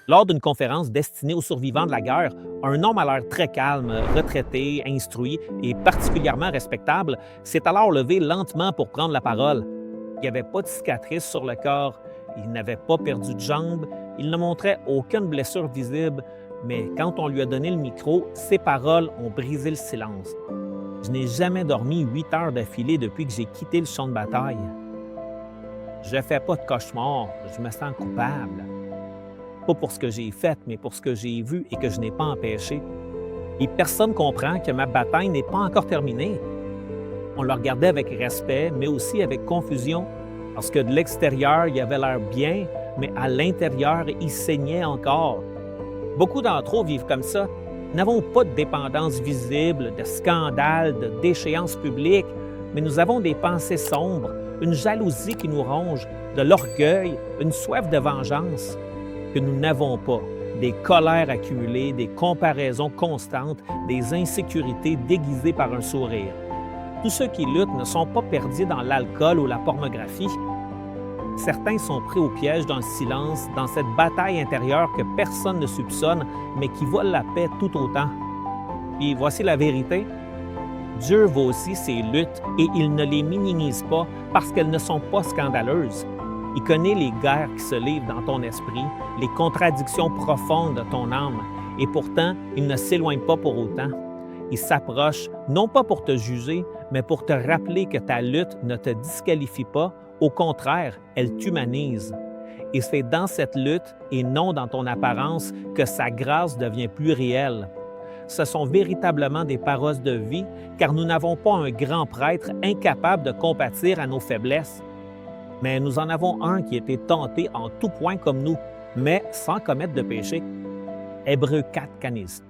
Lors d'une conférence destinée aux survivants de la guerre, un homme à l'air très calme, retraité, instruit et particulièrement respectable s'est alors levé lentement pour prendre la parole. Il n'y avait pas de cicatrice sur le corps, il n'avait pas perdu de jambe, il ne montrait aucune blessure visible, mais quand on lui a donné le micro, ses paroles ont brisé le silence. Je n'ai jamais dormi 8 heures d'affilée depuis que j'ai quitté le champ de bataille. Je ne fais pas de cauchemar, je me sens coupable. Pas pour ce que j'ai fait, mais pour ce que j'ai vu et que je n'ai pas empêché. Et personne ne comprend que ma bataille n'est pas encore terminée. On le regardait avec respect, mais aussi avec confusion, parce que de l'extérieur, il avait l'air bien, mais à l'intérieur, il saignait encore. Beaucoup d'entre eux vivent comme ça. Nous n'avons pas de dépendance visible, de scandale, de déchéance publique, mais nous avons des pensées sombres, une jalousie qui nous ronge, de l'orgueil, une soif de vengeance que nous n'avons pas, des colères accumulées, des comparaisons constantes, des insécurités déguisées par un sourire. Tous ceux qui luttent ne sont pas perdus dans l'alcool ou la pornographie. Certains sont pris au piège dans le silence, dans cette bataille intérieure que personne ne soupçonne, mais qui vole la paix tout autant. Et voici la vérité. Dieu voit aussi ces luttes et il ne les minimise pas parce qu'elles ne sont pas scandaleuses. Il connaît les guerres qui se livrent dans ton esprit, les contradictions profondes de ton âme, et pourtant, il ne s'éloigne pas pour autant. Il s'approche, non pas pour te juger, mais pour te rappeler que ta lutte ne te disqualifie pas, au contraire, elle t'humanise. Et c'est dans cette lutte, et non dans ton apparence, que sa grâce devient plus réelle. Ce sont véritablement des paroles de vie, car nous n'avons pas un grand prêtre incapable de compatir à nos faiblesses. Mais nous en avons un qui était tenté en tout point comme nous, mais sans commettre de péché. Hébreux 4, 15.